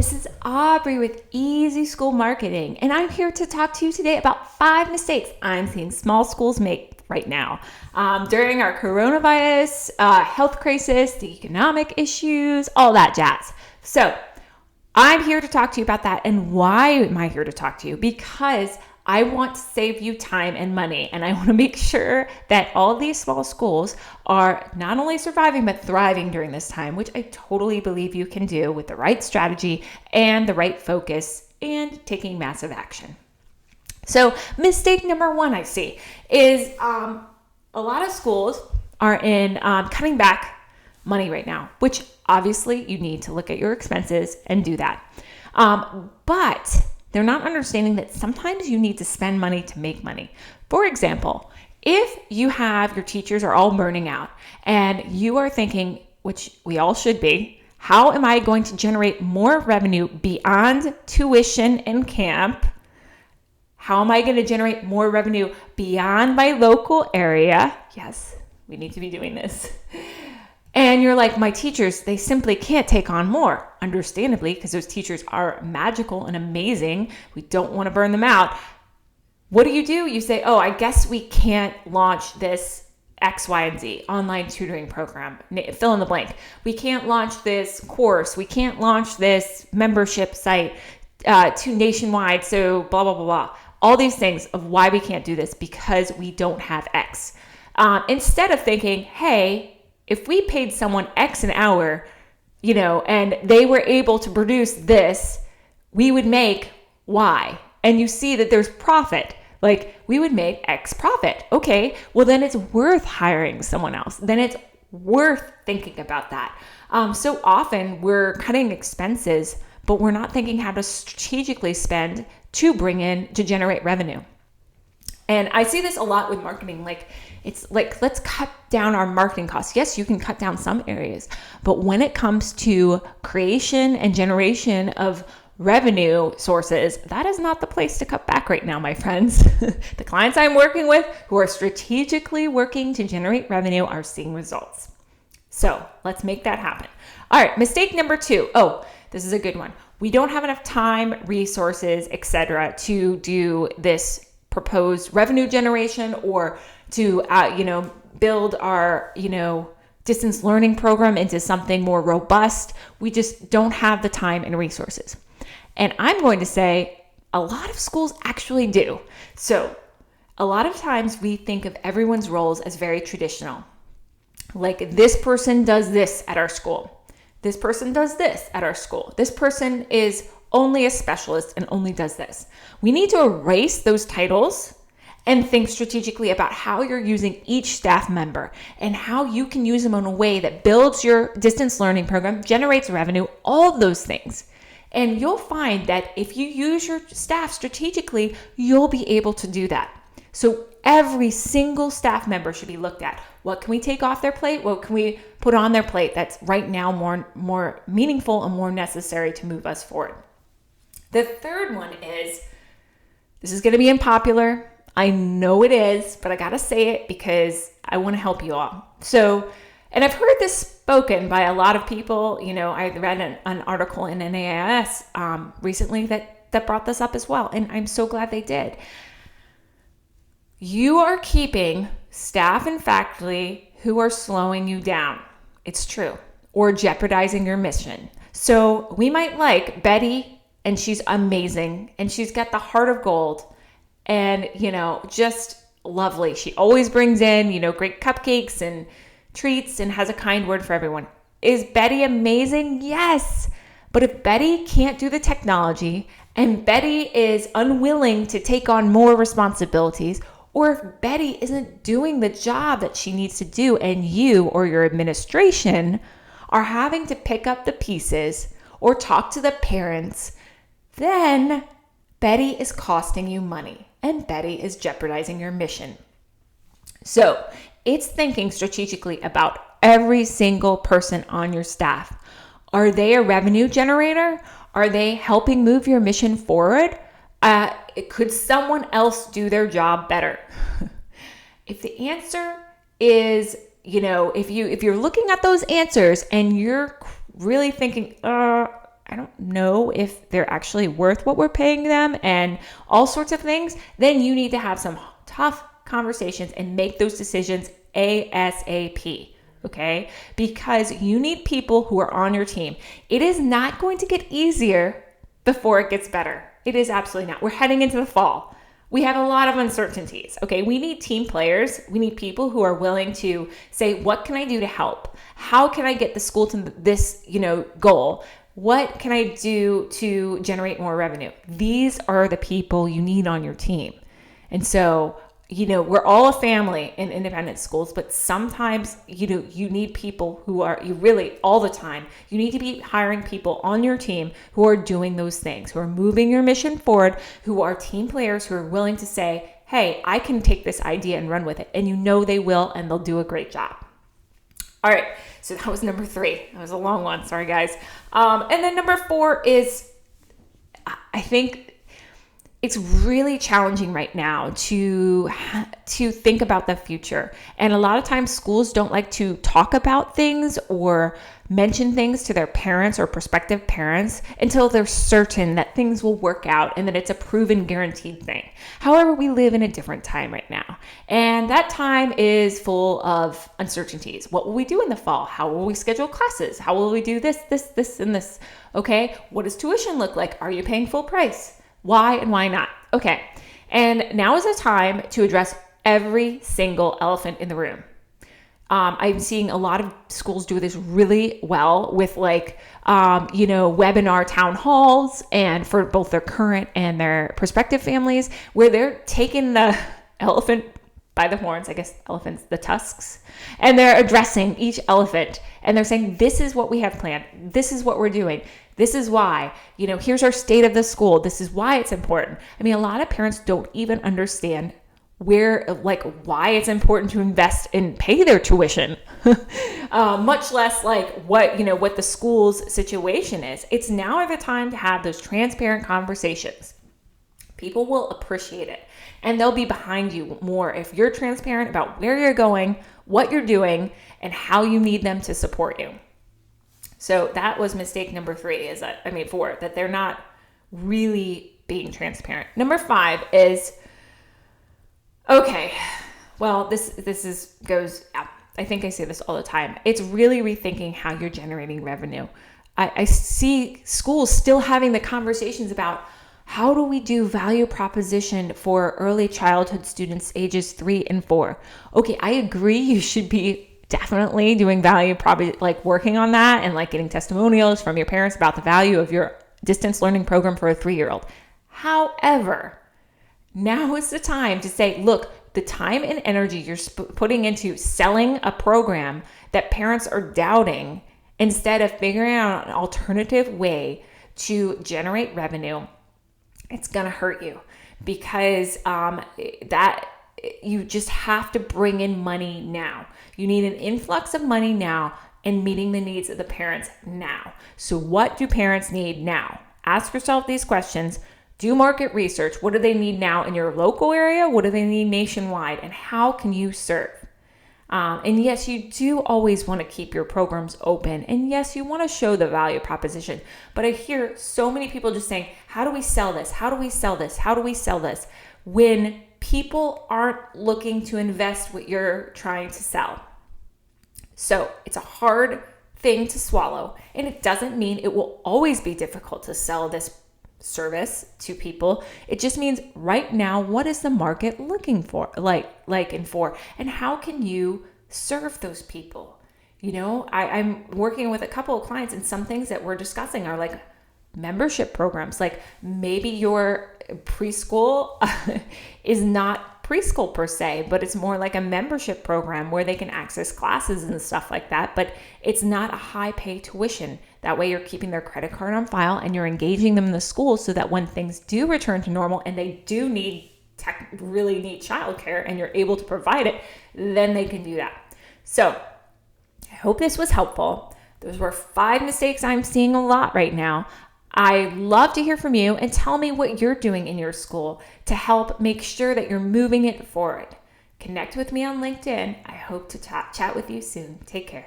This is Aubrey with Easy School Marketing, and I'm here to talk to you today about 5 mistakes I'm seeing small schools make right now during our coronavirus, health crisis, the economic issues, all that jazz. So I'm here to talk to you about that. And why am I here to talk to you? Because I want to save you time and money, and I want to make sure that all these small schools are not only surviving, but thriving during this time, which I totally believe you can do with the right strategy and the right focus and taking massive action. So mistake number 1 I see is a lot of schools are in cutting back money right now, which obviously you need to look at your expenses and do that. But they're not understanding that sometimes you need to spend money to make money. For example, if you have your teachers are all burning out and you are thinking, which we all should be, how am I going to generate more revenue beyond tuition and camp? How am I going to generate more revenue beyond my local area? Yes, we need to be doing this. And you're like, my teachers, they simply can't take on more, understandably, because those teachers are magical and amazing. We don't want to burn them out. What do? You say, oh, I guess we can't launch this X, Y, and Z online tutoring program. Fill in the blank. We can't launch this course. We can't launch this membership site to nationwide. So blah, blah, blah, blah. All these things of why we can't do this because we don't have X. Instead of thinking, hey, if we paid someone X an hour, and they were able to produce this, we would make Y. And you see that there's profit. Like, we would make X profit. Okay, well, then it's worth hiring someone else. Then it's worth thinking about that. So often we're cutting expenses, but we're not thinking how to strategically spend to generate revenue. And I see this a lot with marketing. It's like, let's cut down our marketing costs. Yes, you can cut down some areas, but when it comes to creation and generation of revenue sources, that is not the place to cut back right now, my friends. The clients I'm working with who are strategically working to generate revenue are seeing results. So let's make that happen. All right, mistake number 2. Oh, this is a good one. We don't have enough time, resources, etc. to do this proposed revenue generation or to build our distance learning program into something more robust. We just don't have the time and resources. And I'm going to say a lot of schools actually do. So a lot of times we think of everyone's roles as very traditional. Like, this person does this at our school. This person does this at our school. This person is only a specialist and only does this. We need to erase those titles and think strategically about how you're using each staff member and how you can use them in a way that builds your distance learning program, generates revenue, all of those things. And you'll find that if you use your staff strategically, you'll be able to do that. So every single staff member should be looked at. What can we take off their plate? What can we put on their plate that's right now more meaningful and more necessary to move us forward? The third one is, this is going to be unpopular. I know it is, but I got to say it because I want to help you all. So, and I've heard this spoken by a lot of people. I read an article in NAIS recently that brought this up as well. And I'm so glad they did. You are keeping staff and faculty who are slowing you down. It's true. Or jeopardizing your mission. So we might like Betty, and she's amazing, and she's got the heart of gold, and, just lovely. She always brings in, great cupcakes and treats and has a kind word for everyone. Is Betty amazing? Yes. But if Betty can't do the technology and Betty is unwilling to take on more responsibilities, or if Betty isn't doing the job that she needs to do and you or your administration are having to pick up the pieces or talk to the parents, then Betty is costing you money and Betty is jeopardizing your mission. So it's thinking strategically about every single person on your staff. Are they a revenue generator? Are they helping move your mission forward? Could someone else do their job better? If the answer is, if you're looking at those answers and you're really thinking, don't know if they're actually worth what we're paying them and all sorts of things, then you need to have some tough conversations and make those decisions ASAP. Okay? Because you need people who are on your team. It is not going to get easier before it gets better. It is absolutely not. We're heading into the fall. We have a lot of uncertainties. Okay? We need team players. We need people who are willing to say, what can I do to help? How can I get the school to this, goal? What can I do to generate more revenue? These are the people you need on your team. And so, we're all a family in independent schools, but sometimes, you need people who are, you really all the time, you need to be hiring people on your team who are doing those things, who are moving your mission forward, who are team players, who are willing to say, hey, I can take this idea and run with it. And they will, and they'll do a great job. All right. So that was number 3. That was a long one. Sorry, guys. And then number 4 is, I think it's really challenging right now to think about the future. And a lot of times schools don't like to talk about things or mention things to their parents or prospective parents until they're certain that things will work out and that it's a proven guaranteed thing. However, we live in a different time right now. And that time is full of uncertainties. What will we do in the fall? How will we schedule classes? How will we do this, and this? Okay. What does tuition look like? Are you paying full price? Why and why not? Okay. And now is the time to address every single elephant in the room. I'm seeing a lot of schools do this really well with webinar town halls, and for both their current and their prospective families, where they're taking the elephant by the horns, I guess elephants, the tusks, and they're addressing each elephant, and they're saying, this is what we have planned. This is what we're doing. This is why, here's our state of the school. This is why it's important. I mean, a lot of parents don't even understand why it's important to invest and pay their tuition, much less what the school's situation is. It's now the time to have those transparent conversations. People will appreciate it, and they'll be behind you more if you're transparent about where you're going, what you're doing, and how you need them to support you. So that was mistake number 4, that they're not really being transparent. Number 5 is, okay, well, this goes out. I think I say this all the time. It's really rethinking how you're generating revenue. I see schools still having the conversations about, how do we do value proposition for early childhood students ages 3 and 4? Okay, I agree you should be definitely doing value, probably working on that and getting testimonials from your parents about the value of your distance learning program for a 3-year-old. However, now is the time to say, look, the time and energy you're putting into selling a program that parents are doubting, instead of figuring out an alternative way to generate revenue, it's going to hurt you, because that you just have to bring in money now. You need an influx of money now and meeting the needs of the parents now. So what do parents need now? Ask yourself these questions. Do market research. What do they need now in your local area? What do they need nationwide? And how can you serve? And yes, you do always want to keep your programs open. And yes, you want to show the value proposition. But I hear so many people just saying, how do we sell this? How do we sell this? How do we sell this? When people aren't looking to invest what you're trying to sell. So it's a hard thing to swallow. And it doesn't mean it will always be difficult to sell this service to people. It just means right now, what is the market looking for, and how can you serve those people? I'm working with a couple of clients, and some things that we're discussing are membership programs. Maybe your preschool is not preschool per se, but it's more like a membership program where they can access classes and stuff like that, but it's not a high pay tuition. That way you're keeping their credit card on file and you're engaging them in the school, so that when things do return to normal and they do really need childcare and you're able to provide it, then they can do that. So I hope this was helpful. Those were 5 mistakes I'm seeing a lot right now. I love to hear from you, and tell me what you're doing in your school to help make sure that you're moving it forward. Connect with me on LinkedIn. I hope to chat with you soon. Take care.